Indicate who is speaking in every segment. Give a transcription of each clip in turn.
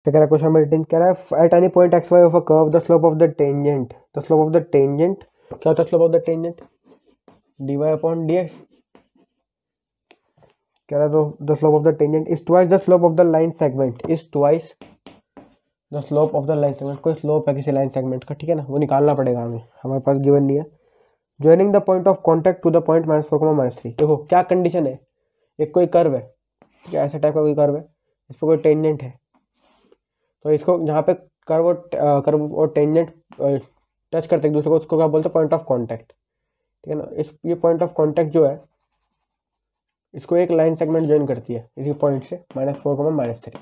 Speaker 1: क्या कह रहा है क्वेश्चन नंबर 18, कह रहा है at any point X Y of a curve the slope of the tangent, क्या होता है slope of the tangent, dy upon dx। कह रहा है तो the slope of the tangent is twice the slope of the line segment, is twice the slope of the line segment. कोई slope है किसी लाइन सेगमेंट का, ठीक है ना, वो निकालना पड़ेगा हमें, हमारे पास गिवन नहीं है। Joining the point of contact to the point -4, -3। देखो क्या कंडीशन है, एक कोई कर्व है, ठीक है, ऐसा टाइप का कोई कर्व है, इस पर कोई टेंजेंट है, तो इसको जहाँ पे कर्व और टेंजेंट टच करते एक दूसरे को, उसको क्या बोलते हैं, पॉइंट ऑफ कॉन्टैक्ट, ठीक है ना। ये पॉइंट ऑफ कॉन्टैक्ट जो है, इसको एक लाइन सेगमेंट ज्वाइन करती है इसी पॉइंट से -4, -3,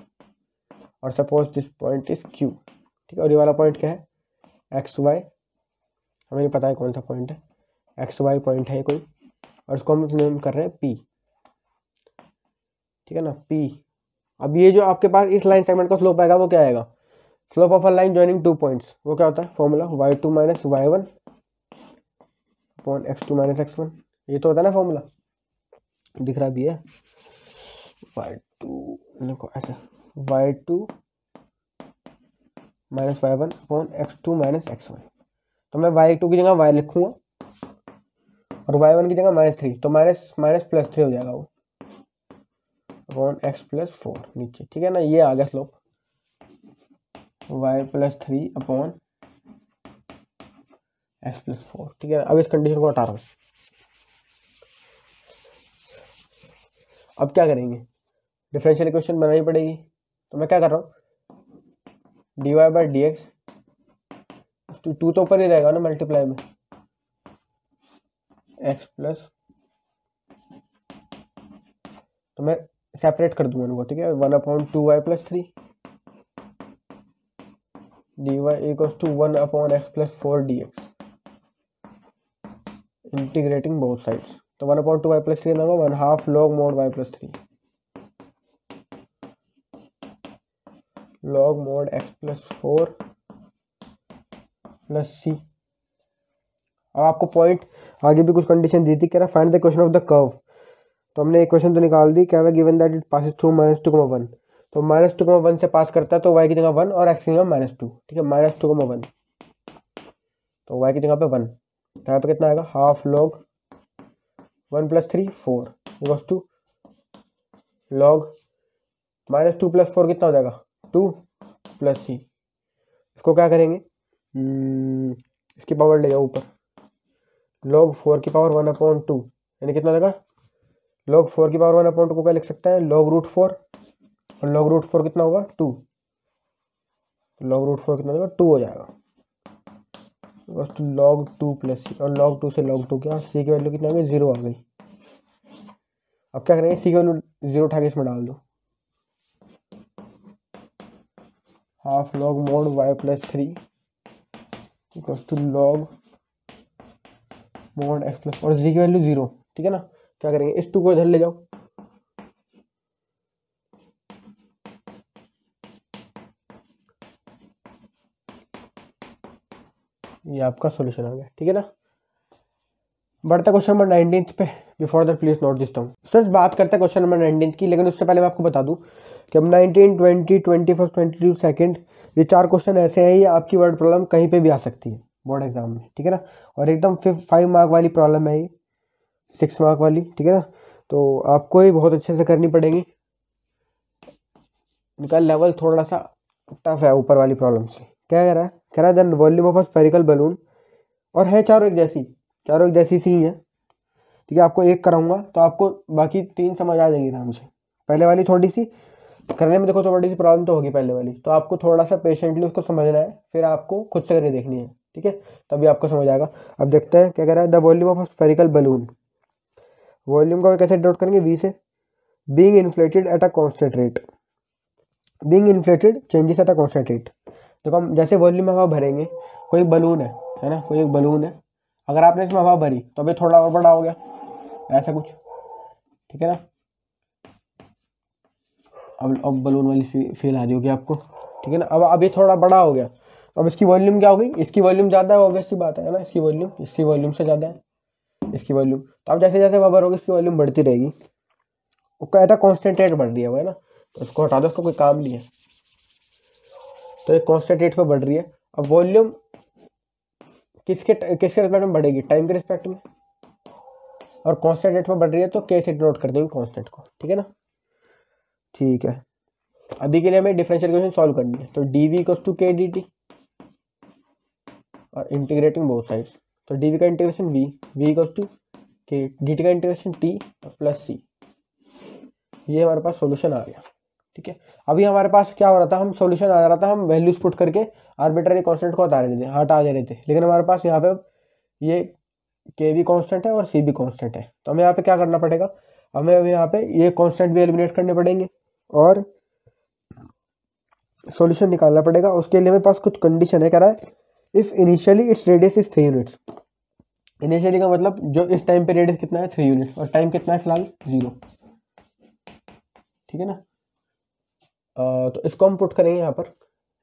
Speaker 1: और suppose this point is Q, ठीक है। और ये वाला पॉइंट क्या है, एक्स वाई, हमें नहीं पता है कौन सा पॉइंट है, एक्स वाई पॉइंट है कोई, और इसको हम नेम कर रहे हैं पी, ठीक है ना, पी। अब ये जो आपके पास इस लाइन सेगमेंट का स्लोप आएगा वो क्या आएगा, slope of a line joining 2 points, वो क्या होता है formula y2 - y1 upon x2 - x1। ये तो होता है ना फॉर्मूला, दिख रहा भी है, y2 देखो ऐसा, y2 - y1 upon x2 - x1। तो मैं y2 की जगह y लिखूंगा और y1 की जगह -3, तो +3 हो जाएगा वो अपॉन x + 4 नीचे, ठीक है ना। ये आ गया स्लोप y +3 अपॉन x + 4, ठीक है। अब इस कंडीशन को हटा रहा हूँ। अब क्या करेंगे, डिफरेंशियल इक्वेशन बनानी पड़ेगी, तो मैं क्या कर रहा हूँ, dy/dx, 2 तो ऊपर ही रहेगा ना मल्टीप्लाई में, x प्लस, तो मैं सेपरेट कर दूंगा इनको, ठीक है, 1/2y + 3 dy = 1/x + 4 dx, integrating both sides. तो 1/2y + 3 होगा 1/2 log mod y + 3 log mod x + 4 + c। अब आपको पॉइंट आगे भी कुछ कंडीशन दी थी, कह रहा find the equation of the curve, तो हमने इक्वेशन तो निकाल दी, कह रहा given that it passes through -2, 1, तो -2, 1 से पास करता है तो y की जगह 1 और x की जगह -2, ठीक है, -2, 1, तो y की जगह पे 1, तो यहाँ पे कितना आएगा, half log 1 + 3 4 equals to log -2 + 4 कितना हो जाएगा 2 + c। इसको क्या करेंगे, इसकी पावर ले जाओ ऊपर, log 4 की पावर 1/2, यानी कितना लगा, log 4 की पावर 1/2 को क्या लिख सकता है, log √4, और log √4 कितना होगा 2, log √4 कितना होगा 2 हो जाएगा, बस टू log 2 + c, और log 2 से log 2 क्या, c की वैल्यू कितनी आ गई, 0 आ गई। अब क्या करेंगे, c की वैल्यू 0 उठा के इसमें डाल दो, half log mod y + 3 equals to log mod x + और z की वैल्यू 0, ठीक है ना। क्या करेंगे, इस 2 को इधर ले जाओ, ये आपका सॉल्यूशन आ गया, ठीक है ना। बढ़ता क्वेश्चन नंबर 19 पे, before that please note this down. Sir बात करते हैं क्वेश्चन नंबर 19 की, लेकिन उससे पहले मैं आपको बता दूं कि अब 19, 20, 21, 22 सेकंड, ये 4 क्वेश्चन ऐसे हैं, ये आपकी वर्ड प्रॉब्लम कहीं पे भी आ सकती है बोर्ड एग्जाम में, ठीक है ना। और एकदम 5 मार्क वाली प्रॉब्लम है ये, 6 मार्क वाली, ठीक है ना। तो आपको ही बहुत अच्छे से करनी पड़ेगी, इनका लेवल थोड़ा सा टफ है ऊपर वाली प्रॉब्लम से। क्या कह रहा है, कह रहा है the volume of a spherical balloon, और है चारों एक जैसी सी ही है, ठीक है। आपको एक कराऊंगा तो आपको बाकी 3 समझ आ जाएंगी आराम से। पहले वाली थोड़ी सी करने में देखो तो बड़ी सी प्रॉब्लम तो होगी पहले वाली, तो आपको थोड़ा सा पेशेंटली उसको समझना है, फिर आपको खुद से करके देखनी है, ठीक है, तभी आपको समझ आएगा। अब देखते हैं क्या कह रहा है, the volume of a spherical balloon, volume का कैसे डिनोट करेंगे, वी से, being inflated eight a constant rate, being inflated changes at a constant rate. देखो हम जैसे वॉल्यूम में हवा भरेंगे, कोई बलून है ना, कोई एक बलून है, अगर आपने इसमें हवा भरी तो अभी थोड़ा और बड़ा हो गया, ऐसा कुछ, ठीक है ना। अब बलून वाली फील आ रही होगी आपको, ठीक है ना। अब ये थोड़ा बड़ा हो गया, अब इसकी वॉल्यूम क्या हो गई, इसकी वॉल्यूम ज़्यादा है, ऑब्वियस सी बात है ना, इसकी वॉल्यूम से ज़्यादा है इसकी वॉल्यूम, तो अब जैसे जैसे हवा भरोगे इसकी वॉल्यूम बढ़ती रहेगी, उसका एट अ कांस्टेंट रेट बढ़ रही है वो, है ना, तो उसको हटा दो, उसका कोई काम नहीं है। तो ये कांस्टेंट रेट पे बढ़ रही है। अब वॉल्यूम किसके रिस्पेक्ट में बढ़ेगी, टाइम के रिस्पेक्ट में, और कांस्टेंट रेट पे बढ़ रही है तो के से डिनोट कर देंगे कांस्टेंट को, ठीक है ना। ठीक है, अभी के लिए हमें डिफरेंशियल इक्वेशन सॉल्व करनी है। तो D we equals to k d T और इंटीग्रेटिंग बोथ साइड्स, तो डी वी का integration we equals to k, d T का इंटीग्रेशन टी और प्लस सी। ये हमारे पास सॉल्यूशन आ गया, ठीक है। अभी हमारे पास क्या हो रहा था, हम सॉल्यूशन आ रहा था, हम वैल्यूज पुट करके आर्बिट्ररी कांस्टेंट को हटा दे रहे थे, लेकिन हमारे पास यहाँ पे ये के भी कांस्टेंट है और सी भी कांस्टेंट है। तो हमें यहाँ पे क्या करना पड़ेगा, हमें अभी यहाँ पे ये कांस्टेंट भी एलिमिनेट करने पड़ेंगे और सॉल्यूशन निकालना पड़ेगा। उसके लिए हमें पास कुछ कंडीशन है, कह रहा है if initially its radius is 3 units. Initially का मतलब जो इस टाइम पे रेडियस कितना है 3 यूनिट्स, और टाइम कितना है फिलहाल 0, ठीक है ना। तो इसको हम पुट करेंगे यहाँ पर,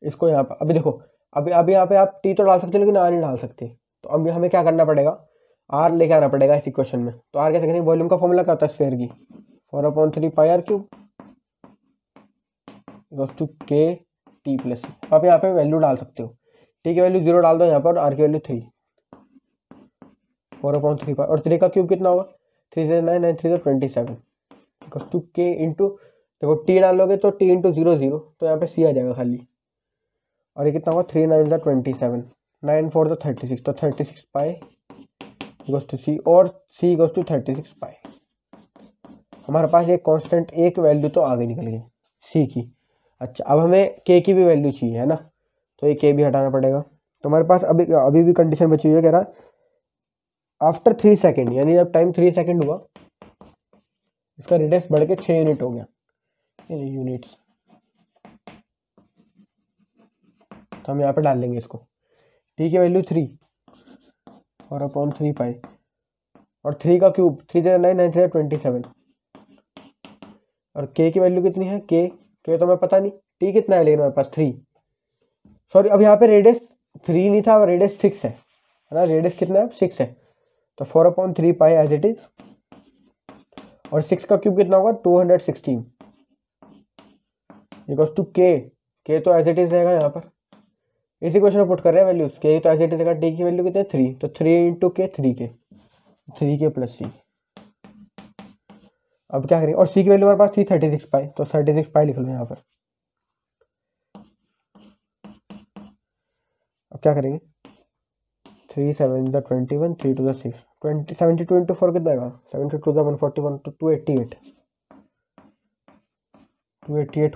Speaker 1: इसको यहाँ पर। अभी देखो, अभी यहाँ पे आप टी तो डाल सकते हो लेकिन आर नहीं डाल सकते। तो अब हमें क्या करना पड़ेगा, आर लेके आना पड़ेगा इस इक्वेशन में। तो आर कैसे करेंगे, वॉल्यूम का फॉर्मूला क्या होता है स्फीयर की, 4/3 pi r cube equals to k t plus सी। आप यहाँ पे वैल्यू डाल सकते हो, टी की वैल्यू 0 डाल दो यहाँ पर, आर की वैल्यू 3, 4/3 पाई, और 3 का क्यूब कितना होगा, 3 से 9, 9 3 से 27 इक्वल्स टू के इंटू, देखो टी डालोगे तो टी इंटू 0 0, तो यहाँ पे सी आ जाएगा खाली, और ये कितना होगा 3 9 27, 9 4 36, तो 36 पाई इक्वल्स टू सी, और सी इक्वल्स टू 36 पाई। हमारे पास एक कांस्टेंट एक वैल्यू तो आगे निकल गई सी की। अच्छा, अब हमें के की भी वैल्यू चाहिए है ना, तो ये के भी हटाना पड़ेगा। तो हमारे पास अभी भी कंडीशन बची हुई है, कह रहा आफ्टर 3 सेकेंड, यानी जब टाइम 3 सेकेंड हुआ इसका रेडियस बढ़ के 6 यूनिट हो गया, यूनिट्स। तो हम यहाँ पे डाल लेंगे इसको, टी की वैल्यू 3 4/3 पाई, और 3 का क्यूब 3 से 9 9 3 27, और के की वैल्यू कितनी है, के तो हमें पता नहीं, टी कितना है लेकिन हमारे पास 3, सॉरी अब यहाँ पे रेडियस 3 नहीं था, रेडियस 6 है ना, रेडियस कितना है 6 है। तो 4/3 पाई एज इट इज, और 6 का क्यूब कितना होगा 216 इक्वल्स टू के तो एज इट इज रहेगा यहाँ पर, इसी क्वेश्चन में पुट कर रहे हैं वैल्यूज, के तो एज इट इज रहेगा, टी की वैल्यू कितनी है 3, तो 3 इंटू के 3 के प्लस सी। अब क्या करेंगे, और सी की वैल्यू हमारे पास थी 36 पाई, तो 36 पाई लिख लो यहाँ पर। अब क्या करेंगे, 3 7 21, 3 2 6, 72 इंटू 4 कितना आएगा, 72 141, तो 288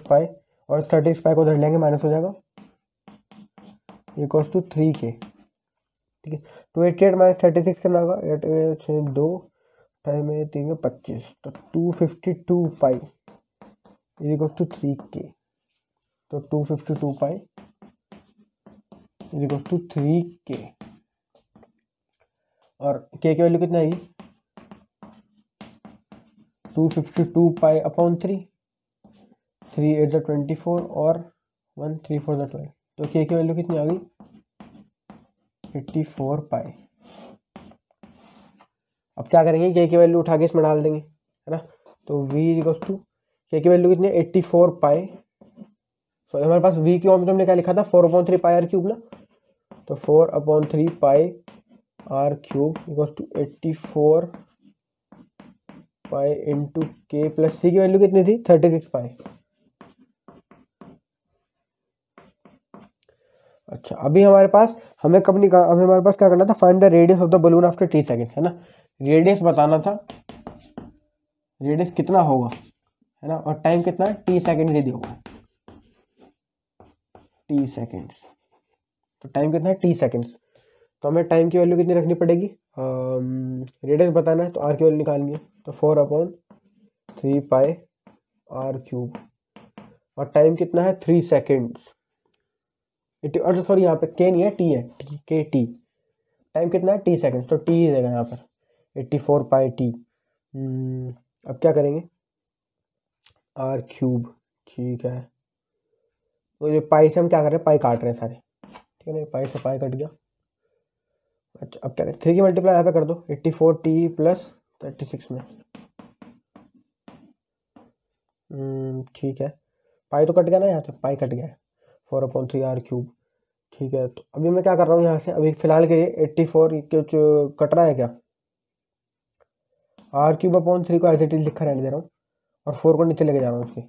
Speaker 1: पाई, और 36 पाई को उधर लेंगे माइनस हो जाएगा, इक्वल्स टू 3 के, ठीक है। 288 माइनस 36 कितना होगा, 8 6 2 टाइम में 3 में 25, तो 252 पाई इक्वल्स टू 3 के, तो 252 पाई इक्वल्स टू 3 के, और के की वैल्यू कितना आएगी 252 पाई अपॉन 3, 3 8 24 और 1 3 4 12, तो के की वैल्यू कितनी आ गई 84 पाई। अब क्या करेंगे, के की वैल्यू उठा के इसमें डाल देंगे है ना, तो v इक्वल्स टू के की वैल्यू कितनी है 84 पाई, सॉरी हमारे पास v की फॉर्म में हमने क्या लिखा था 4/3 पाई आर क्यूब ना, तो 4/3 pi r cube equals to 84 pi into k plus c की वैल्यू कितनी थी 36 पाई। अच्छा, अभी हमारे पास हमें कब निकाल, अभी हमारे पास क्या करना था, find the radius of the balloon after T seconds, है ना, रेडियस बताना था, रेडियस कितना होगा है ना, और टाइम कितना है टी सेकेंड दे दिया होगा, टी सेकेंड्स, तो टाइम कितना है टी सेकेंड्स, तो हमें टाइम की वैल्यू कितनी रखनी पड़ेगी, रेडियस बताना है तो आर की वैल्यू निकालनी है, तो 4/3 पाई आर क्यूब, और टाइम कितना है 3 सेकेंड्स, और सॉरी यहाँ पे के नहीं है टी है, के टी, टाइम कितना है टी सेकेंड्स, तो टी ही देगा यहाँ पर 84 पाई टी। अब क्या करेंगे, आर क्यूब, ठीक है, तो ये पाई से हम क्या कर रहे हैं, पाई काट रहे हैं सारे, ठीक है ना, पाई से पाई कट गया। अच्छा, अब क्या करें, 3 की मल्टीप्लाई यहाँ पे कर दो 84 टी प्लस 36 में, ठीक है, पाई तो कट गया ना यहाँ से, पाई कट गया है, 4/3 r³। ठीक है, तो अभी मैं क्या कर रहा हूँ यहाँ से, अभी फिलहाल के लिए 84 कुछ कट रहा है क्या, r³ को एज इट इज लिखा रहने दे रहा हूँ और 4 को नीचे लेके जा रहा हूँ उसके।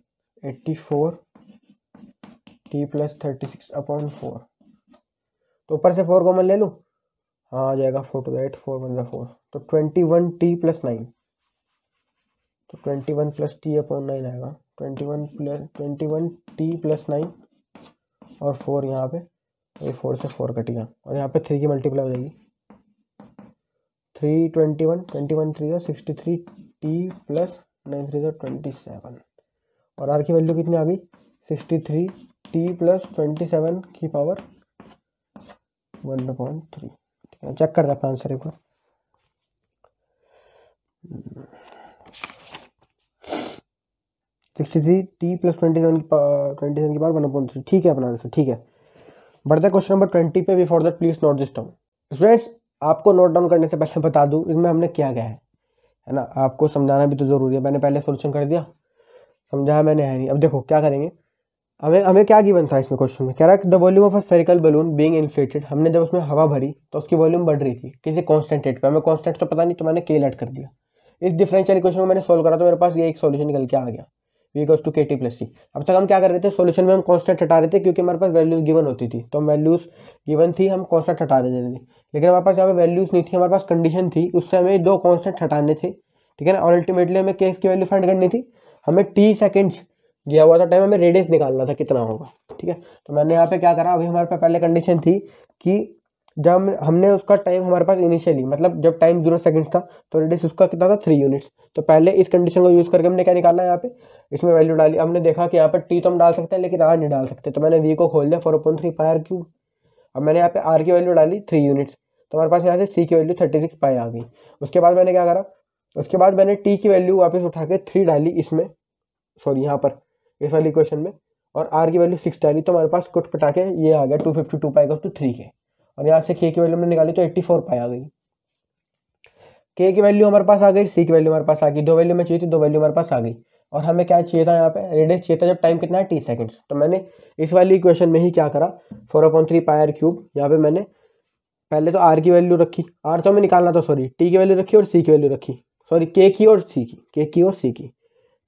Speaker 1: 84t+36/4, तो ऊपर से 4 कॉमन ले लूँ, हाँ आ जाएगा 4 to the 8, 4 1 4, तो 21t+9, तो 21+t/9 आएगा, 21t+9 और 4 यहाँ पे, ये 4 से 4 कट गया और यहाँ पे 3 की मल्टीप्लाई हो जाएगी, 3 21 21 3 63t+9 3 27, और r की वैल्यू कितनी आ गई, 63t+27 की पावर 1/3। ठीक है, चेक कर रहा है आंसर एक बार। 63t+27 की पावर 1/3, ठीक है अपना आंसर। ठीक है, बढ़ते क्वेश्चन नंबर 20 पे। Before that please note this down. Students, आपको नोट डाउन करने से पहले बता दूं इसमें हमने क्या क्या है ना, आपको समझाना भी तो जरूरी है। मैंने पहले सोल्यूशन कर दिया, समझाया मैंने है नहीं। अब देखो क्या करेंगे, हमें क्या गिवन था इसमें क्वेश्चन में, कह रहा है the volume of a spherical balloon being inflated. हमने जब उसमें हवा भरी तो उसकी वॉल्यूम बढ़ रही थी किसी कांस्टेंट रेट पे, हमें कांस्टेंट तो पता नहीं, तो मैंने के ऐड कर दिया। इस डिफरेंशियल इक्वेशन को मैंने सोल्व करा तो मेरे पास ये एक सॉल्यूशन निकल के आ गया, v = kT+c। अब तक हम क्या कर रहे थे, सॉल्यूशन में हम कांस्टेंट हटा रहे थे क्योंकि हमारे पास वैल्यूज गिवन होती थी, तो हम वैल्यूज गिवन थी, हम कांस्टेंट हटा देते थे। लेकिन हमारे पास यहाँ पे वैल्यूज नहीं थी, हमारे पास कंडीशन थी, उससे हमें 2 कांस्टेंट हटाने थे। ठीक है ना, और अल्टीमेटली हमें केस की वैल्यू फाइंड करनी थी, हमें t सेकेंड्स दिया हुआ था टाइम, हमें रेडियस निकालना था कितना होगा। ठीक है, तो मैंने यहाँ पे क्या करा, अभी हमारे पास पहले कंडीशन थी कि जब हमने उसका टाइम हमारे पास इनिशियली, मतलब जब टाइम 0 सेकंड्स था तो रेडियस उसका कितना था, 3 यूनिट्स। तो पहले इस कंडीशन को यूज करके हमने क्या निकाला, यहाँ पे इसमें वैल्यू डाली। हमने देखा कि यहाँ पर टी तो हम डाल सकते हैं लेकिन आर नहीं डाल सकते, तो मैंने वी को खोल दिया 4/3πr³। अब मैंने यहाँ पे आर की वैल्यू डाली 3 यूनिट्स, तो हमारे पास यहाँ से सी की वैल्यू 36π आ गई। उसके बाद मैंने क्या करा, उसके बाद मैंने टी की वैल्यू वापस उठा के 3 डाली इसमें, सॉरी यहाँ पर इस वाली इक्वेशन में, और आर की वैल्यू 6 डाली, तो हमारे पास कुट पटा के ये आ गया 252π = 3 के। और यहाँ से के की वैल्यू हमने निकाली तो 84π आ गई। के की वैल्यू हमारे पास आ गई, सी की वैल्यू हमारे पास आ गई, 2 वैल्यू में चाहिए थी, 2 वैल्यू हमारे पास आ गई। और हमें क्या चाहिए था, यहाँ पे रेडियस चाहिए था जब टाइम कितना है, t सेकंड्स। तो मैंने इस वाली इक्वेशन में ही क्या करा, 4/3πr³, यहाँ पे मैंने पहले तो आर की वैल्यू रखी, आर तो हमें निकालना था, सॉरी टी की वैल्यू रखी और सी की वैल्यू रखी, सॉरी के की और सी की, के की और सी की।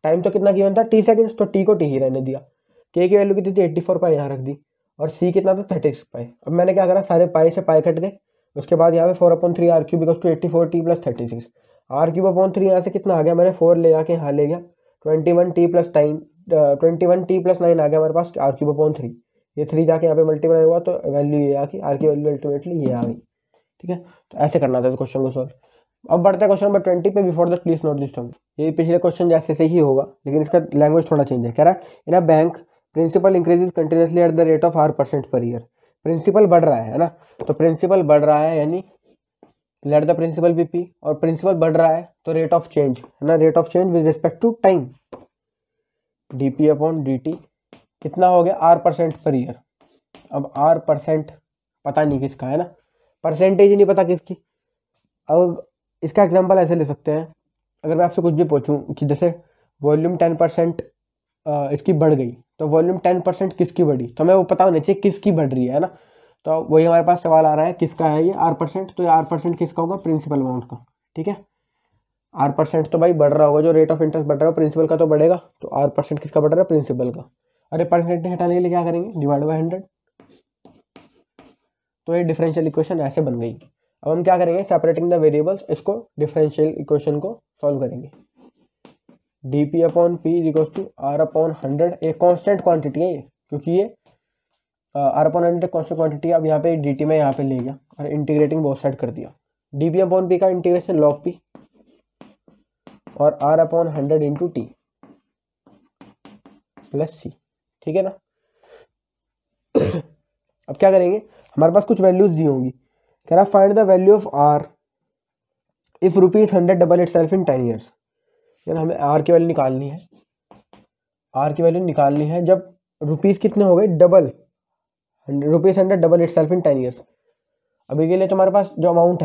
Speaker 1: टाइम तो कितना गिवन था, t सेकंड्स, तो t को t ही रहने दिया। के की वैल्यू कितनी थी, 84π यहाँ रख दी, और सी कितना था, 36π। अब मैंने क्या करा, सारे पाई से पाई कट गए। उसके बाद यहाँ पे 4/3r³ = 84t+36, r³ 3 यहाँ से कितना आ गया, मैंने 4 ले जाके यहाँ ले गया, 21t+9 आ गया हमारे पास r³/3। ये 3 जाके यहाँ पे मल्टीप्लाई हुआ तो वैल्यू ये आ गई, आर की वैल्यू अल्टीमेटली ये आ गई। ठीक है, तो ऐसे करना था क्वेश्चन को सॉल्व। अब बढ़ते हैं क्वेश्चन नंबर 20 पे। Before that please note this term. ये पिछले क्वेश्चन जैसे से ही होगा लेकिन इसका लैंग्वेज थोड़ा चेंज है। कह रहा है in a bank principal increases continuously at the rate of r% per year. Principal बढ़ रहा है ना, तो प्रिंसिपल बढ़ रहा है यानी let the principal be P, और प्रिंसिपल बढ़ रहा है तो रेट ऑफ चेंज है ना, rate of change with respect to time dp/dt कितना हो गया, r% पर ईयर। अब r% पता नहीं किसका है ना, परसेंटेज नहीं पता किसकी। अब इसका एग्जांपल ऐसे ले सकते हैं, अगर मैं आपसे कुछ भी पूछूं कि जैसे वॉल्यूम 10% इसकी बढ़ गई, तो वॉल्यूम 10% किसकी बढ़ी, तो हमें वो पता होना चाहिए किसकी बढ़ रही है ना। तो वही हमारे पास सवाल आ रहा है, किसका है ये r%, तो ये r% किसका होगा, प्रिंसिपल अमाउंट का। ठीक है, r% तो भाई बढ़ रहा होगा, जो रेट ऑफ इंटरेस्ट बढ़ रहा है प्रिंसिपल का तो बढ़ेगा, तो r% किसका बढ़ रहा है, प्रिंसिपल का। अरे परसेंटेज हटाने के लिए क्या करेंगे, डिवाइड बाय 100, तो ये डिफरेंशियल इक्वेशन ऐसे बन गई। अब हम क्या करेंगे, सेपरेटिंग द वेरिएबल्स, इसको डिफरेंशियल इक्वेशन को सॉल्व करेंगे। dp/p = r/100, एक कांस्टेंट क्वांटिटी है ये, क्योंकि ये r/100 कांस्टेंट क्वांटिटी है। अब यहाँ पे dt में यहाँ पे ले गया और इंटीग्रेटिंग बोथ साइड कर दिया। dp/p का इंटीग्रेशन log p और r/100 × t + c। ठीक है ना। अब क्या करेंगे, हमारे पास कुछ वैल्यूज दी होंगी। कह रहा find the value of r if ₹100 double itself in 10 years. यानी हमें r की वैल्यू निकालनी है, r की वैल्यू निकालनी है जब रुपीस कितने हो गए, double, ₹100 double itself in 10 years. अभी के लिए तो हमारे पास जो अमाउंट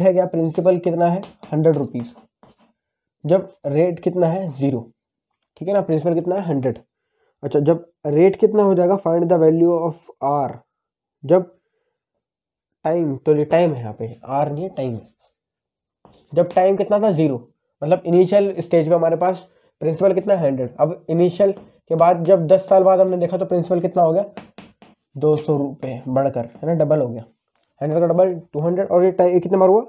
Speaker 1: है क्या, प्रिंसिपल कितना है, 100 रुपीज़, जब रेट कितना है 0। ठीक है ना, प्रिंसिपल कितना है 100। अच्छा, जब रेट कितना हो जाएगा, find the value of R, जब टाइम, तो ये टाइम है यहाँ पे, आर नहीं है टाइम, जब टाइम कितना था 0, मतलब इनिशियल स्टेज पे हमारे पास प्रिंसिपल कितना है 100। अब इनिशियल के बाद जब 10 साल बाद हमने देखा तो प्रिंसिपल कितना हो गया 200 रुपये बढ़कर, है ना, डबल हो गया, 100 का डबल 200। और ये टाइम कितने बार हुआ,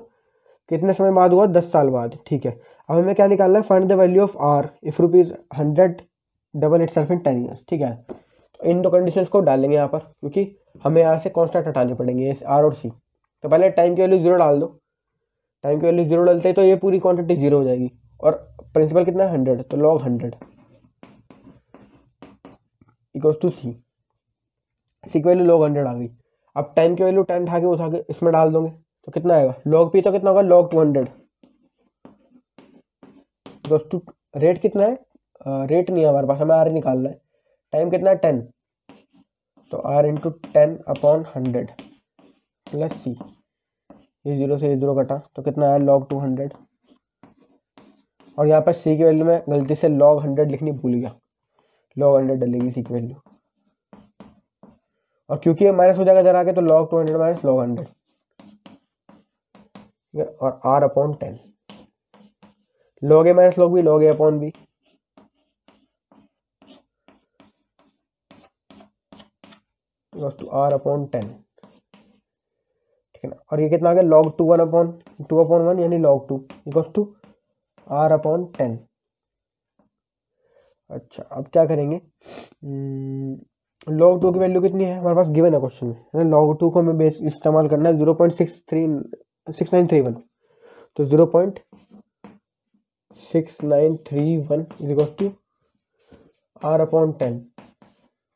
Speaker 1: कितने समय बाद हुआ, 10 साल बाद, ठीक है। अब हमें क्या निकालना है, find the value of R if rupees 100 double itself in 10 years, ठीक है। तो इन दो कंडीशंस को डालेंगे यहाँ पर, क्योंकि हमें यहाँ से कॉन्स्टेंट हटाने पड़ेंगे आर और सी। तो पहले टाइम की वैल्यू 0 डाल दो, टाइम की वैल्यू 0 डालते ही तो ये पूरी क्वांटिटी 0 हो जाएगी, और प्रिंसिपल कितना है 100, तो log 100 इक्वल्स टू सी, सी की वैल्यू log 100 आ गई। अब टाइम की वैल्यू 10 उठा के इसमें डाल दोगे तो कितना आएगा, log p तो कितना होगा log 200 इक्वल्स टू, रेट कितना है, रेट नहीं है हमारे पास, हमें आर निकालना है, टाइम कितना है 10, तो आर इंटू 10 अपॉन 100 प्लस सी, ये 0 से ये 0 कटा तो कितना आया log 200, और यहाँ पर सी की वैल्यू में गलती से log 100 लिखनी भूल गया, log 100 डलेगी सी की वैल्यू, और क्योंकि ये माइनस हो जाएगा जरा आगे तो log 200 माइनस log 100, और r upon 10, log a minus log b, log a upon b, equals to r upon 10, ठीक है ना। और ये कितना आ गया log 2 अपॉन 1 यानी log 2 equals to r upon 10। अच्छा, अब क्या करेंगे, log 2 की वैल्यू कितनी है हमारे पास, गिवन है क्वेश्चन में, है ना। log 2 को हमें बेस इस्तेमाल करना है 0.6931, तो 0.6931 इक्वल्स टू r अपॉन 10,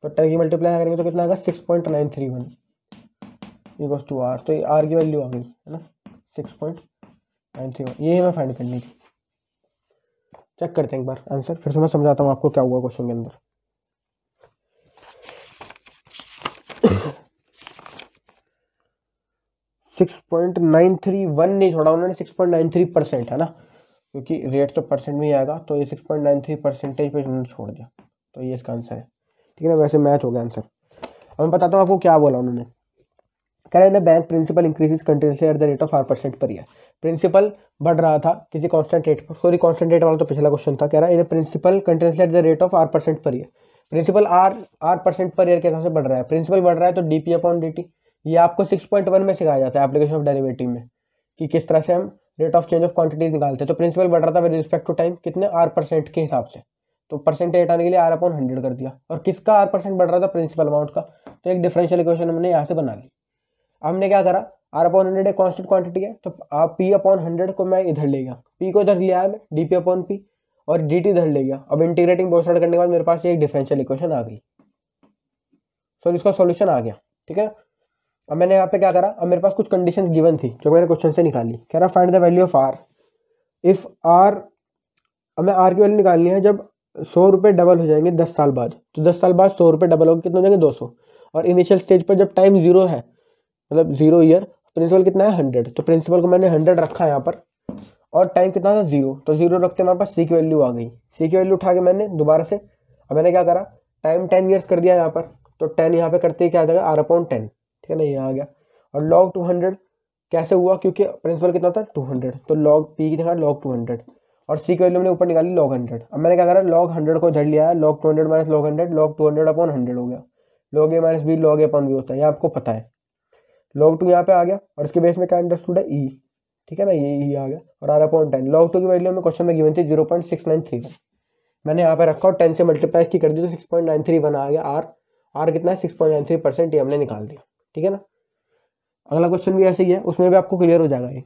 Speaker 1: तो 10 की मल्टीप्लाई करेंगे तो कितना आएगा 6.931 इक्वल्स टू r, तो ये r की वैल्यू आ गई, है ना 6.931, ये हमें फाइंड करनी थी। चेक करते हैं एक बार आंसर, फिर से मैं समझाता हूँ आपको क्या हुआ क्वेश्चन के अंदर। 6.931 नहीं छोड़ा उन्होंने, 6.93% है ना, क्योंकि रेट तो परसेंट में ही आएगा, तो ये 6.93% पे उन्होंने छोड़ दिया, तो ये इसका आंसर है, ठीक है ना। वैसे मैच हो गया आंसर। अब मैं बताता हूँ आपको क्या बोला उन्होंने, कह रहे हैं bank principal increases continuously at the rate of 4% per year, principal बढ़ रहा था किसी कांस्टेंट रेट पर, सॉरी कांस्टेंट रेट वाला तो पिछला क्वेश्चन था, कह रहा है principal continuously at the rate of 4% per year, principal R percent per year के हिसाब से बढ़ रहा है, प्रिंसिपल बढ़ रहा है तो डीपी अपॉन डी टी, ये आपको 6.1 में सिखाया जाता है एप्लीकेशन ऑफ डेरिवेटिव में, कि किस तरह से हम rate of change of quantities निकालते हैं। तो प्रिंसिपल बढ़ रहा था विद रिस्पेक्ट टू टाइम, कितने r% के हिसाब से, तो परसेंटेज हटाने के लिए r अपॉन 100 कर दिया, और किसका r% बढ़ रहा था, प्रिंसिपल अमाउंट का, तो एक डिफरेंशियल इक्वेशन हमने यहाँ से बना ली। हमने क्या करा, r अपॉन 100 एक कॉन्स्टेंट क्वांटिटी है, तो आप p अपॉन 100 को मैं इधर ले गया, p को इधर लिया है मैं, dp अपॉन p, और dt इधर ले गया। अब इंटीग्रेटिंग बोथ साइड करने के बाद मेरे पास ये एक डिफरेंशियल इक्वेशन आ गई, सो इसका सॉल्यूशन आ गया, ठीक है। अब मैंने यहाँ पे क्या करा, अब मेरे पास कुछ कंडीशंस गिवन थी जो मैंने क्वेश्चन से निकाली, कह रहा find the value of r if r, हमें r की वैल्यू निकालनी है जब 100 रुपये डबल हो जाएंगे 10 साल बाद, तो 10 साल बाद 100 रुपये डबल होगा कितने हो जाएंगे 200, और इनिशियल स्टेज पर जब टाइम 0 है, मतलब 0 ईयर, प्रिंसिपल कितना है 100, तो प्रिंसिपल को मैंने 100 रखा है यहाँ पर, और टाइम कितना था 0, तो 0 रखते हमारे पास सी की वैल्यू आ गई, सी की वैल्यू उठा के मैंने दोबारा से, अब मैंने क्या करा, टाइम 10 ईयर्स कर दिया यहाँ पर, तो 10 यहाँ पे करते ही क्या आ जाएगा r अपॉन 10, ठीक है ना, ये आ गया। और log 200 कैसे हुआ, क्योंकि प्रिंसिपल कितना था 200, तो log p की जगह log 200, और सी की वैल्यू मैंने ऊपर निकाली log 100। अब मैंने क्या करा, log 100 को इधर लिया है, log 200 minus log 100, log 200 upon 100 हो गया, log a minus b log a upon b होता है, ये आपको पता है। log 2 यहाँ पे आ गया, और इसके बेस में क्या अंडरस्टूड है e, ठीक है ना, ये ई आ गया, और r अपॉन 10, log 2 की वैल्यू हमें क्वेश्चन में गिवन थी 0.6931, मैंने यहाँ पे रखा और 10 से मल्टीप्लाई की कर दी तो 6.931 आ गया, r कितना है 6.93%, ये हमने निकाल दिया, ठीक है ना। अगला क्वेश्चन भी ऐसे ही है, उसमें भी आपको क्लियर हो जाएगा ये।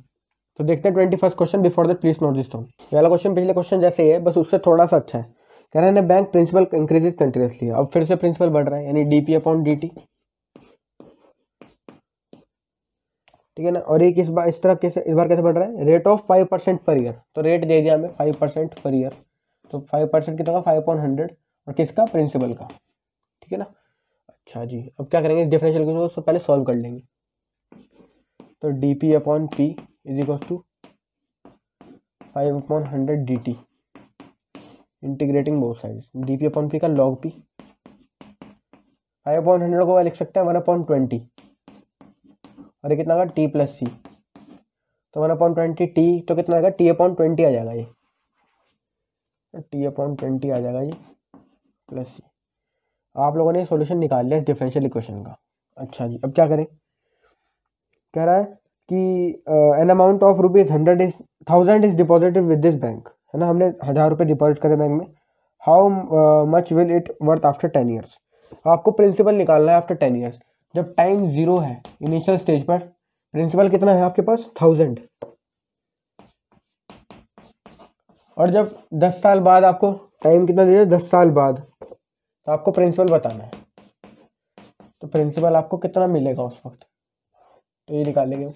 Speaker 1: तो देखते हैं 21st question, before that please note this down. पहला क्वेश्चन पिछले क्वेश्चन जैसे ही है, बस उससे थोड़ा सा अच्छा है, कह रहे हैं बैंक प्रिंसिपल इंक्रीजेस कंटिन्यूसली, अब फिर से प्रिंसिपल बढ़ रहा है, यानी डीपी अपॉन डी टी, ठीक है ना। और एक इस बार इस तरह कैसे, इस बार कैसे बढ़ रहा है, रेट ऑफ 5% पर ईयर, तो रेट दे दिया हमें 5% पर ईयर, तो 5% कितना का 5/100, और किसका, प्रिंसिपल का, ठीक है ना। अच्छा जी, अब क्या करेंगे, इस डिफरेंशियल इक्वेशन को उससे पहले सॉल्व कर लेंगे, तो D P upon P is equals to 5/100 dt, integrating both sides, D P upon P का log p 5/100 को लिख सकते हैं 1/20, और ये कितना होगा टी प्लस सी, तो 1/20 टी तो कितना आएगा t/20 आ जाएगा, ये t/20 आ जाएगा ये प्लस सी। आप लोगों ने सॉल्यूशन निकाल लिया इस डिफरेंशियल इक्वेशन का। अच्छा जी, अब क्या करें, कह रहा है कि an amount of ₹100 is deposited with this bank, है ना, हमने 1000 रुपये डिपॉजिट करे बैंक में। How much will it worth after 10 years. आपको प्रिंसिपल निकालना है आफ्टर 10 ईयर्स, जब टाइम 0 है इनिशियल स्टेज पर। प्रिंसिपल कितना है आपके पास 1000, और जब 10 साल बाद आपको टाइम कितना दे, 10 साल बाद, तो आपको प्रिंसिपल बताना है। तो प्रिंसिपल आपको कितना मिलेगा उस वक्त, तो ये निकाल लेंगे।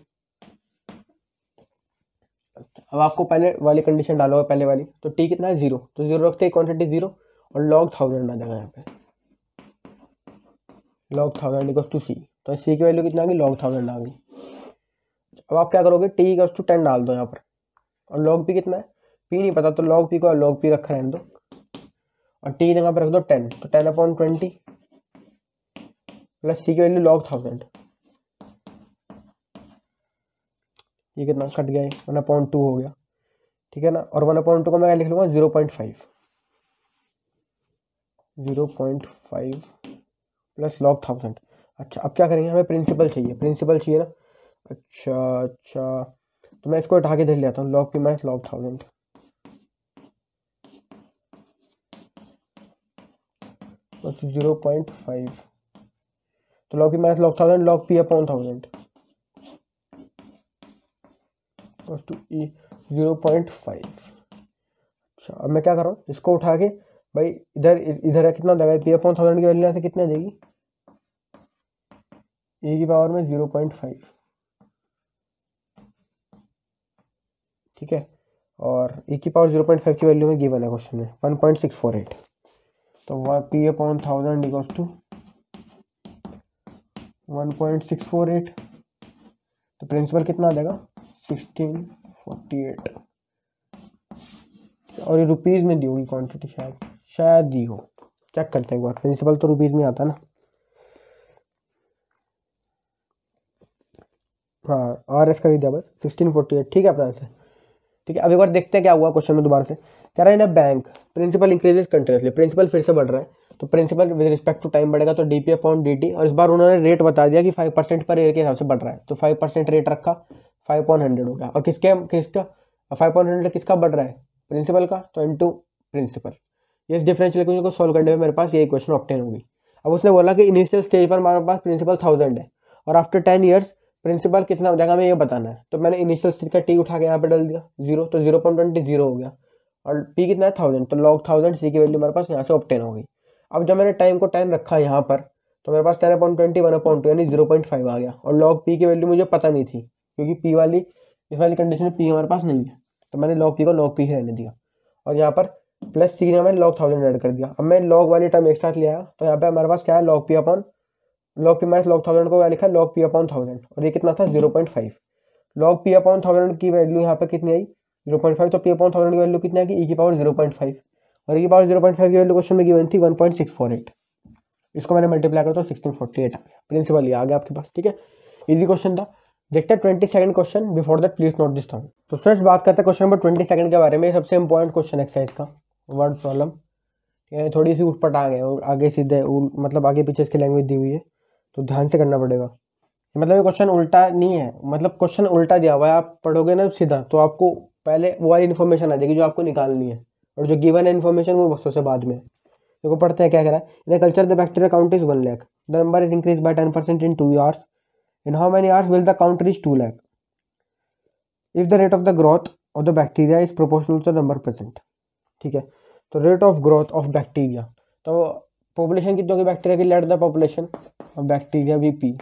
Speaker 1: अब आपको पहले वाली कंडीशन डालोगे, पहले वाली, तो टी कितना है 0, तो 0 रखते ही क्वांटिटी 0 और log 1000 आ जाएगा यहाँ पे, log 1000 इक्वल्स टू सी, तो सी की वैल्यू कितना आ गई log 1000 आ गई। अब आप क्या करोगे, टी इक्वल्स टू 10 डाल दो यहाँ पर, और log p कितना है, p नहीं पता तो log p को log p रखा रहने दो, और t जगह पर रख दो 10, तो 10/20 प्लस सी की वैल्यू log 1000, ये कितना कट गया, 1/2 हो गया, ठीक है ना। और 1/2 को मैं लिख लूंगा 0.5 प्लस log 1000। अच्छा, अब क्या करेंगे, हमें प्रिंसिपल चाहिए ना। अच्छा, तो मैं इसको उठा के दे लेता हूँ, log p minus log 1000 plus 0.5, तो log p minus log 1000 log p/1000 plus two e 0.5। अच्छा, अब मैं क्या कर रहा हूँ, इसको उठा के भाई इधर है, कितना देगा p/1000 की वैल्यू यहाँ से कितनी आ जाएगी, e की पावर में 0.5, ठीक है, और e की पावर 0.5 की वैल्यू में गिवन है क्वेश्चन में 1.648, तो p/1000 इक्वल्स टू 1.648, तो प्रिंसिपल कितना आ जाएगा 1648, और ये रुपीज़ में दी होगी क्वांटिटी, शायद दी हो, चेक करते हैं एक बार, प्रिंसिपल तो रुपीज़ में आता ना। हाँ, RS कर दिया बस 1648, ठीक है अपना आंसर, ठीक है। अब एक बार देखते हैं क्या हुआ क्वेश्चन में, दोबारा से कह रहा है ना, bank principal increases continuously, principal फिर से बढ़ रहा है, तो principal with respect to time बढ़ेगा, तो dp/dt, और इस बार उन्होंने रेट बता दिया कि 5% पर ईयर के हिसाब से बढ़ रहा है, तो 5% रेट रखा, 5/100 हो गया, और किसका 5/100 किसका बढ़ रहा है, प्रिंसिपल का, तो इनटू प्रिंसिपल। ये इस डिफरेंशियल इक्वेशन को सॉल्व करने में मेरे पास ये इक्वेशन ऑब्टेन होगी। अब उसने बोला कि इनिशियल स्टेज पर हमारे पास प्रिंसिपल 1000 है, और आफ्टर 10 ईयर्स प्रिंसिपल कितना हो जाएगा हमें ये बताना है, तो मैंने इनिशियल स्टेज का टी उठा के यहाँ पे डाल दिया 0, तो 0.20 0 हो गया, और पी कितना है 1000, तो log 1000 सी की वैल्यू मेरे पास यहाँ से ऑब्टेन हो गई। अब जब मैंने टाइम को 10 रखा यहाँ पर, तो मेरे पास 10/20 1/2 यानी 0.5 आ गया, और log p की वैल्यू मुझे पता नहीं थी, क्योंकि p वाली इस वाली कंडीशन में p हमारे पास नहीं है, तो मैंने log p को log p ही रहने दिया, और यहाँ पर प्लस सी मैंने log 1000 ऐड कर दिया। अब मैं log वाली टर्म एक साथ ले आया, तो यहाँ पे हमारे पास क्या है, log p माइनस log 1000 को क्या लिखा, log p/1000, और ये कितना था 0.5, log p/1000 की वैल्यू यहाँ पे कितनी आई 0.5, तो p/1000 की वैल्यू कितनी आएगी, e की पावर 0.5, और e की पावर 0.5 की वैल्यू क्वेश्चन में गिवन थी 1.648, इसको मैंने मल्टीप्लाई करता हूँ 1648 आ गया, प्रिंसिपल ये आ गया आपके पास, ठीक है, इजी क्वेश्चन था। देखते हैं 22nd question, before that please note this down. तो फ्रेंड्स बात करते हैं क्वेश्चन नंबर 22 के बारे में, सबसे इंपॉर्टेंट क्वेश्चन एक्सरसाइज का, वर्ड प्रॉब्लम, थोड़ी सी उठपटांग है, और आगे सीधे मतलब आगे पीछे इसकी लैंग्वेज दी हुई है, तो ध्यान से करना पड़ेगा। मतलब ये क्वेश्चन उल्टा नहीं है, मतलब क्वेश्चन उल्टा दिया हुआ है, आप पढ़ोगे ना सीधा, तो आपको पहले वो वाली इन्फॉर्मेशन आ जाएगी जो आपको निकालनी है, और जो गिवन है इन्फॉर्मेशन वो बसों से बाद में। देखो पढ़ते हैं क्या कह रहा है, in culture the bacteria count is 1 lakh, the number is increase by 10% in 2 hours, in how many hours will the count reach 2 lakh if the rate of the growth of the bacteria is proportional to the number present, ठीक है। तो rate of growth of bacteria, तो population कितनी होगी bacteria की, let the population of bacteria भी P,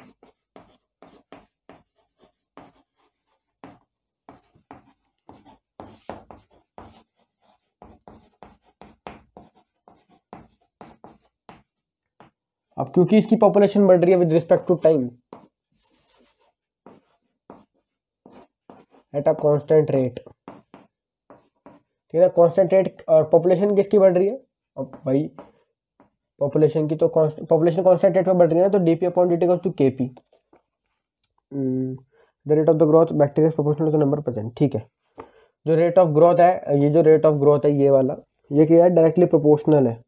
Speaker 1: अब क्योंकि इसकी पॉपुलेशन बढ़ रही है with respect to time at a constant rate, ठीक है ना, कांस्टेंट रेट, और पॉपुलेशन किसकी बढ़ रही है, अब भाई पॉपुलेशन की, तो पॉपुलेशन कॉन्स्टेंट रेट पे बढ़ रही है ना, तो DP upon D T equals to KP. The rate of the growth bacteria proportional to number present. ठीक है, जो रेट ऑफ ग्रोथ है, ये जो रेट ऑफ ग्रोथ है ये वाला, ये क्या है, डायरेक्टली प्रोपोर्शनल है,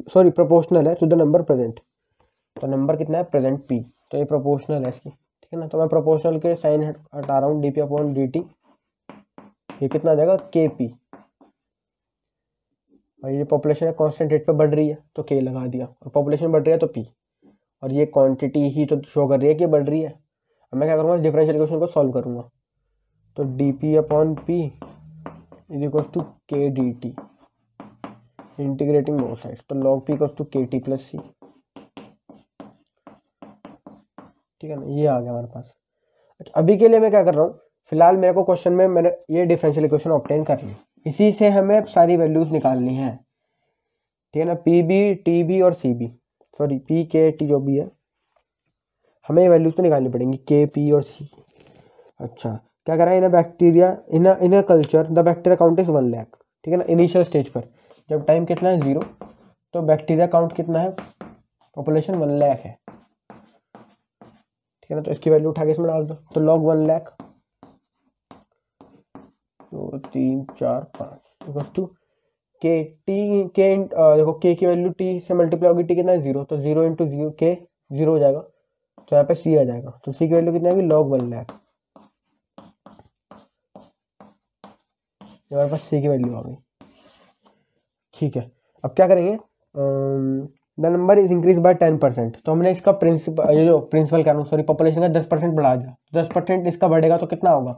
Speaker 1: सॉरी प्रोपोर्शनल है टू द नंबर प्रेजेंट। तो नंबर कितना है, प्रेजेंट पी, तो ये प्रोपोर्शनल है इसकी, ठीक है ना। तो मैं प्रोपोर्शनल के साइन हटा रहा हूँ, डीपी अपॉन डी टी, ये कितना आ जाएगा, के पी। और ये पॉपुलेशन है कांस्टेंट रेट पे बढ़ रही है तो के लगा दिया, और पॉपुलेशन बढ़ रही है तो पी, और ये क्वांटिटी ही तो शो कर रही है कि बढ़ रही है। अब मैं क्या करूँगा, डिफरेंशियल इक्वेशन को सॉल्व करूँगा। तो D P upon P is equals to k d t, integrating both sides, तो log p equals to k t plus सी, ठीक है ना, ये आ गया हमारे पास। अच्छा, अभी के लिए मैं क्या कर रहा हूँ, फिलहाल मेरे को क्वेश्चन में मैंने ये डिफरेंशियल इक्वेशन ऑब्टेन कर ली, इसी से हमें सारी वैल्यूज निकालनी है, ठीक है ना, पी बी टी बी और सी बी, सॉरी पी के टी जो भी है, हमें ये वैल्यूज तो निकालनी पड़ेंगी, के पी और सी। अच्छा, क्या करा है, इन bacteria in culture the bacteria count is 1 lakh, ठीक है ना, इनिशियल स्टेज पर जब टाइम कितना है 0, तो बैक्टीरिया काउंट कितना है, पॉपुलेशन 1 लाख है, ठीक है ना। तो इसकी वैल्यू उठा के इसमें डाल दो, तो log 1 lakh 2 3 4 5 equals to k T के देखो के की वैल्यू टी से मल्टीप्लाई होगी, टी कितना है 0, तो 0 इंटू 0 के 0 हो जाएगा, तो यहाँ पे सी आ जाएगा, तो सी की वैल्यू कितनी आएगी, लॉग 1 लाख। हमारे पास सी की वैल्यू आ गई, ठीक है। अब क्या करेंगे, the number is increase by 10%, तो हमने इसका प्रिंसिपल, ये जो प्रिंसिपल कह रहा हूँ, सॉरी पॉपुलेशन का 10% बढ़ा दिया, 10% इसका बढ़ेगा तो कितना होगा,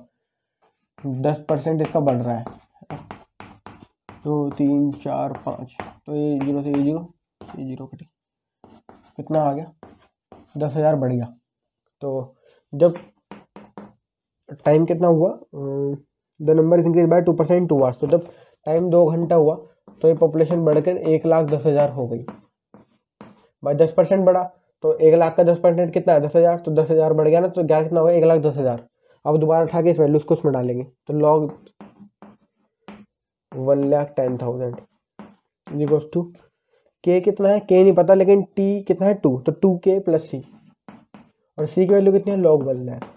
Speaker 1: 10% इसका बढ़ रहा है, 2 3 4 5, तो ये 0 से ये 0, ये 0 कटी, कितना आ गया, 10,000 बढ़ गया। तो जब टाइम कितना हुआ, the number is increase bye 2% 2 hours, तो जब टाइम 2 घंटा हुआ तो ये पॉपुलेशन बढ़कर 1,10,000 हो गई, भाई 10% बढ़ा, तो 1 लाख का 10% कितना है, 10,000, तो 10,000 बढ़ गया ना, तो क्या कितना होगा, 1,10,000। अब दोबारा उठा के इस वैल्यूज को उसमें डालेंगे, तो लॉग 1,10,000 इक्वल्स टू के कितना है, के नहीं पता, लेकिन टी कितना है 2, तो 2k प्लस सी, और सी की वैल्यू कितनी है, लॉग 1 लाख।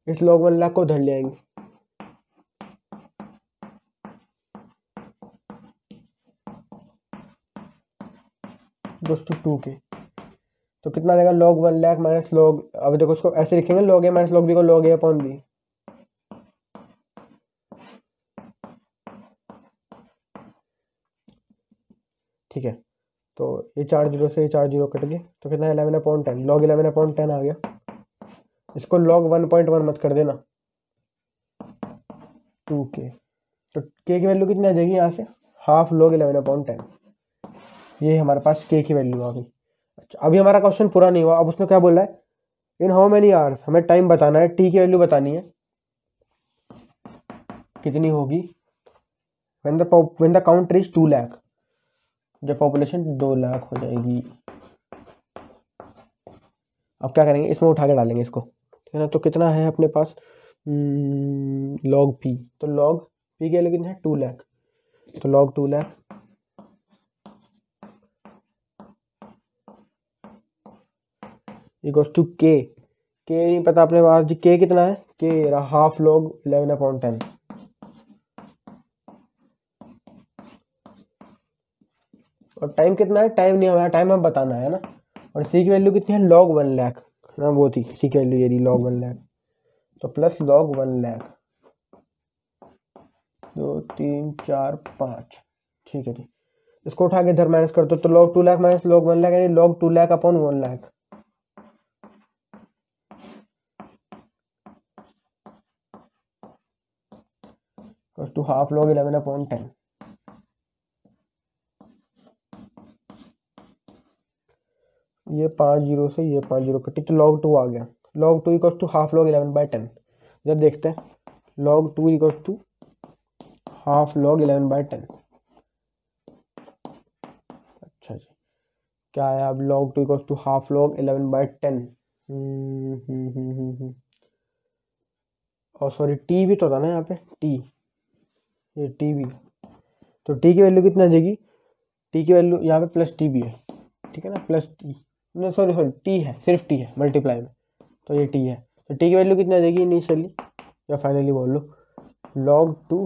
Speaker 1: इस लॉग 1 लाख को उधर ले आएंगे, इक्वल्स टू 2k, तो कितना आ जाएगा, लॉग 1 लाख माइनस लॉग, अब देखो इसको ऐसे लिखेंगे, लॉग ए माइनस लॉग बी को लॉग ए अपॉन बी, ठीक है। तो ये 4 जीरो से ये 4 जीरो कट गए, तो कितना 11/10, लॉग 11/10 आ गया। इसको लॉग 1.1 मत कर देना, 2k, तो k की वैल्यू कितनी आ जाएगी यहाँ से, हाफ लॉग 11/10, ये हमारे पास k की वैल्यू आ गई। अच्छा, अभी हमारा क्वेश्चन पूरा नहीं हुआ, अब उसने क्या बोला है, इन हाउ मेनी आवर्स, हमें टाइम बताना है, t की वैल्यू बतानी है कितनी होगी, when the count reach 2 lakh, जब पॉपुलेशन 2 लाख हो जाएगी। अब क्या करेंगे, इसमें उठा के डालेंगे इसको, ठीक है ना, तो कितना है अपने पास, लॉग पी, तो लॉग पी के लिए कितना है 2 लाख, तो लॉग 2 लाख इक्वल्स टू के नहीं पता अपने पास जी, के कितना है, के हाफ लॉग 11/10, और टाइम कितना है, टाइम नहीं हमारा, टाइम हम बताना है ना, और सी की वैल्यू कितनी है, लॉग 1 लाख, ना वो थी सी की वैल्यू, ये रही लॉग 1 लाख, तो प्लस लॉग 1 लाख 2 3 4 5, ठीक है जी। इसको उठा के इधर माइनस कर दो, तो log 2 lakh minus log 1 lakh, यानी log 2 lakh upon 1 lakh, two half log 11/10, ये 5 जीरो से ये 5 जीरो कटी, तो लॉग 2 आ गया, log 2 equals to half log 11/10, जब देखते हैं log 2 equals to half log 11/10, अच्छा जी, क्या है अब, log 2 equals to half log 11/10, और सॉरी टी भी तो था ना यहाँ पे, टी, ये टी भी, तो टी की वैल्यू कितना आ जाएगी, टी की वैल्यू यहाँ पे प्लस टी भी है, ठीक है ना, प्लस टी, नहीं सॉरी टी है, सिर्फ टी है मल्टीप्लाई में, तो ये टी है। तो टी की वैल्यू कितना आ जाएगी इनिशियली या फाइनली बोल लो, log 2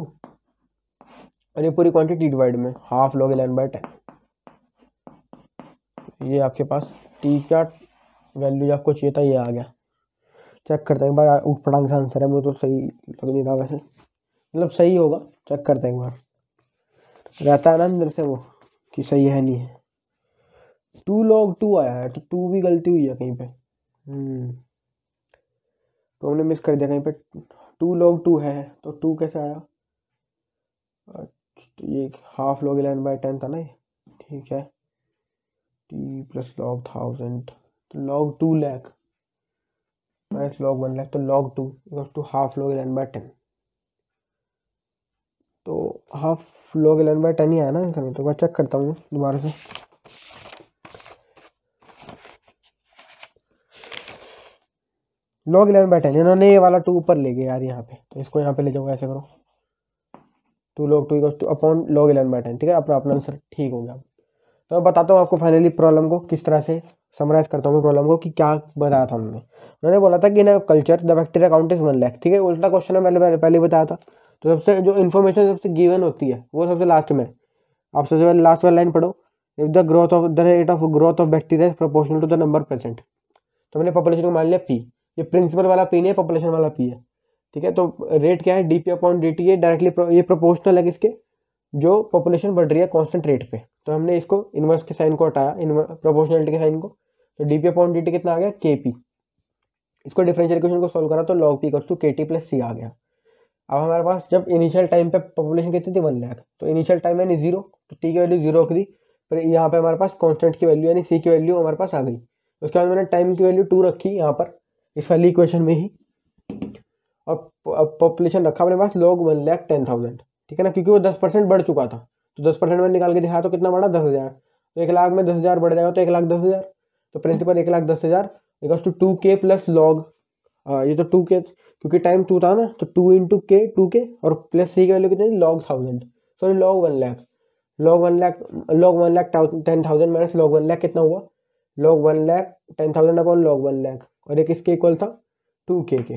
Speaker 1: और ये पूरी क्वांटिटी डिवाइड में हाफ log ln/10। ये आपके पास टी का वैल्यू आपको चाहिए था, ये आ गया। चेक करते हैं एक बार, ऊट पटांग से आंसर है, मुझे तो सही लग नहीं रहा वैसे, मतलब सही होगा, चेक करते हैं एक बार, रहता है ना अंदर से वो कि सही है नहीं है। 2 log 2 आया है, तो 2 भी गलती हुई है कहीं पे, तो हमने मिस कर दिया कहीं पे। 2 log 2 है तो 2 कैसे आया, तो ये हाफ log ln/10 था ना ये, ठीक है, टी प्लस log 1000, तो log 2 lakh minus log 1 lakh, तो log 2 equals to half log ln/10, तो हाफ log ln/10 ही आया ना आंसर में। तो मैं चेक करता हूँ दोबारा से, log ln/10 इन्होंने ये वाला 2 ऊपर ले गया यार यहाँ पे, तो इसको यहाँ पे ले जाओ, ऐसे करो 2 log 2 equals two upon log ln/10, ठीक है, अपना अपना आंसर ठीक हो गया। तो मैं बताता हूँ आपको फाइनली प्रॉब्लम को किस तरह से समराइज करता हूँ मैं प्रॉब्लम को, कि क्या बताया था उन्होंने बोला था कि इन culture the bacteria count is 1 lakh, ठीक है, उल्टा क्वेश्चन है, मैंने पहले ही बताया था। तो सबसे जो इन्फॉर्मेशन सबसे गिवन होती है वो सबसे लास्ट में, आप सबसे पहले लास्ट वाली लाइन पढ़ो, if the growth of the rate of growth of bacteria is proportional to the number present. तो मैंने पॉपुलेशन को मान लिया पी, ये प्रिंसिपल वाला पी नहीं है, पॉपुलेशन वाला पी है, ठीक है। तो रेट क्या है, डीपी अपॉन डी टी, ये डायरेक्टली ये प्रोपोर्शनल है किसके, जो पॉपुलेशन बढ़ रही है कांस्टेंट रेट पे। तो हमने इसको इनवर्स के साइन को हटाया, प्रोपोर्शनलिटी के साइन को, तो डीपी अपॉन डी टी कितना आ गया, के पी। इसको डिफरेंशियल इक्वेशन को सोल्व करा तो log p equals to k t plus सी आ गया। अब हमारे पास जब इनिशियल टाइम पे पॉपुलेशन कितनी थी 1 लाख, तो इनिशियल टाइम यानी 0, तो टी की वैल्यू 0 रख दी, फिर यहाँ पे हमारे पास कांस्टेंट की वैल्यू यानी सी की वैल्यू हमारे पास आ गई। उसके बाद मैंने टाइम की वैल्यू 2 रखी यहाँ पर इस वाली इक्वेशन में ही, और पॉपुलेशन रखा अपने पास log 1,10,000, ठीक है ना, क्योंकि वो 10% बढ़ चुका था, तो 10% में निकाल के दिखाया तो कितना बढ़ा, 10,000, तो 1 लाख में 10,000 बढ़ जाएगा, तो 1,10,000, तो principal 1,10,000 equals to 2k plus log, ये तो 2k क्योंकि टाइम 2 था ना, तो 2 इंटू के 2k और प्लस सी की वैल्यू कितनी, log 1000, sorry log 1 lakh, log 1,10,000 minus log 1 lakh कितना हुआ, log 1,10,000 अपॉन log 1 लाख, और ये किसके इक्वल था, 2k के,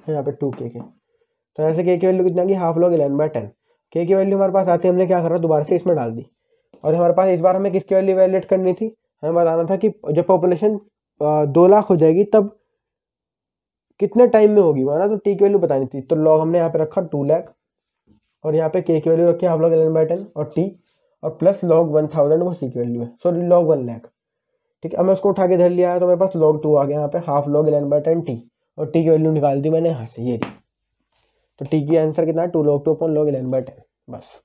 Speaker 1: यहाँ पे 2k के। तो ऐसे k की वैल्यू कितना आ गई, हाफ log ln/10। k की वैल्यू हमारे पास आती है, हमने क्या करा, दोबारा से इसमें डाल दी, और हमारे पास इस बार हमें किसकी वैल्यू वैलिडेट करनी थी, हमें बताना था कि जब पॉपुलेशन 2 लाख हो जाएगी तब कितने टाइम में होगी, माना तो टी की वैल्यू बतानी थी। तो लॉग हमने यहाँ पे रखा 2 लाख, और यहाँ पे के की वैल्यू रखी हाफ log ln/10 और टी, और प्लस log 1000 वो सी की वैल्यू है, सॉरी log 1 लाख, ठीक है। अब मैं उसको उठा के धर लिया है, तो मेरे पास log 2 आ गया यहाँ पे, हाफ log ln/10 टी, और टी की वैल्यू निकाल दी मैंने यहाँ से, ये रही। तो टी की आंसर कितना है, 2 log 2 अपॉन log ln/10, बस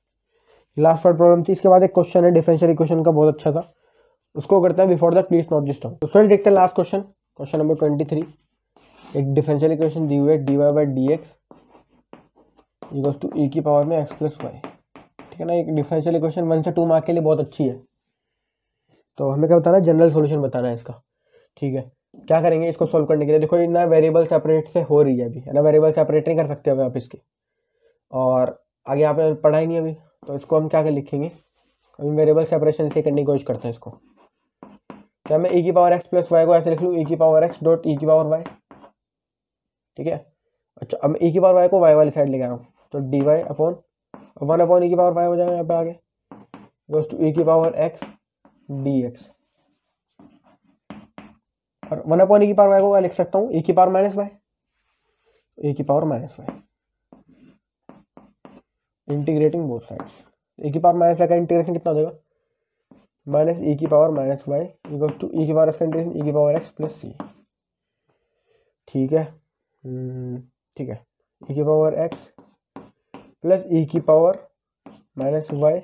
Speaker 1: लास्ट वाली प्रॉब्लम थी। इसके बाद एक क्वेश्चन है डिफरेंशियल इक्वेशन का, बहुत अच्छा था, उसको करते हैं before that please note this term. तो फ्रेंड्स देखते हैं लास्ट क्वेश्चन, क्वेश्चन नंबर 23। एक डिफरेंशियल इक्वेशन दी हुई है dy by d x equals to e की पावर में x प्लस वाई, ठीक है ना। एक डिफरेंशियल इक्वेशन 1 से 2 मार्क के लिए बहुत अच्छी है। तो हमें क्या बताना है, जनरल सॉल्यूशन बताना है इसका, ठीक है। क्या करेंगे इसको सोल्व करने के लिए, देखो ना वेरिएबल सेपरेट से हो रही है अभी, है ना, वेरिएबल सेपरेट नहीं कर सकते अभी आप इसके, और आगे आपने पढ़ा ही नहीं अभी, तो इसको हम क्या कर लिखेंगे, हम वेरिएबल सेपरेशन से करने की कोशिश करते हैं इसको। क्या मैं e की पावर x प्लस वाई को ऐसे लिख लूँ, e की पावर x डॉट e की पावर y, ठीक है। अच्छा अब e की पावर y को y वाली साइड लेके आ रहा हूँ, तो dy अपॉन 1 अपॉन e की पावर y हो जाएगा यहाँ पे आगे, गोस टू e की पावर x dx, और 1 अपॉन e की पावर y को लिख सकता हूँ e की पावर माइनस वाई, e की power minus Y, integrating both sides, e की पावर माइनस वाई का इंटीग्रेशन कितना हो जाएगा, माइनस e की power minus Y equals to e की पावर x का इंटीग्रेशन e की पावर x प्लस सी, ठीक है, ठीक है, e की पावर x प्लस e की power minus Y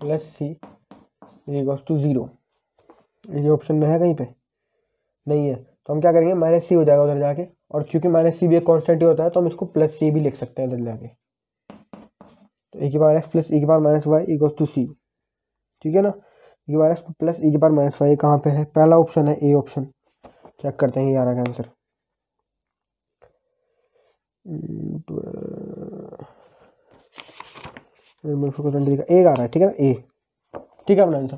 Speaker 1: plus C equals to 0। ये ऑप्शन में है कहीं पे, नहीं है, तो हम क्या करेंगे, माइनस सी हो जाएगा उधर जाके, और क्योंकि माइनस सी भी एक कॉन्स्टेंट ही होता है, तो हम इसको प्लस सी भी लिख सकते हैं उधर जाके। तो e की पावर x प्लस e की power minus Y equals to c, ठीक है ना। e की पावर x प्लस e की पावर माइनस वाई कहाँ पे है, पहला ऑप्शन है, ए ऑप्शन, चेक करते हैं ये आ रहा है आंसर। 20 का ए आ रहा है, ठीक है ना, ए, ठीक है अपना आंसर।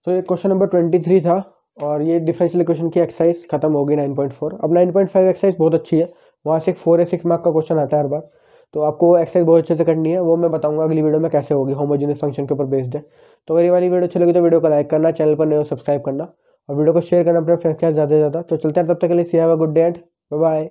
Speaker 1: तो ये क्वेश्चन नंबर 23 था और ये डिफरेंशियल इक्वेशन की एक्सरसाइज खत्म हो गई 9.4। अब 9.5 एक्सरसाइज बहुत अच्छी है, वहाँ से एक 4 या 6 मार्क का क्वेश्चन आता है हर बार, तो आपको एक्सरसाइज बहुत अच्छे से करनी है, वो मैं बताऊंगा अगली वीडियो में कैसे होगी, होमोजेनियस फंक्शन के ऊपर बेस्ड है। तो अगर ये वाली वीडियो अच्छी लगी तो वीडियो को लाइक करना, चैनल पर नए हो सब्सक्राइब करना और वीडियो को शेयर करना अपने फ्रेंड्स के साथ ज़्यादा से ज़्यादा। तो चलते हैं, तब तक के लिए see have a good day and bye bye.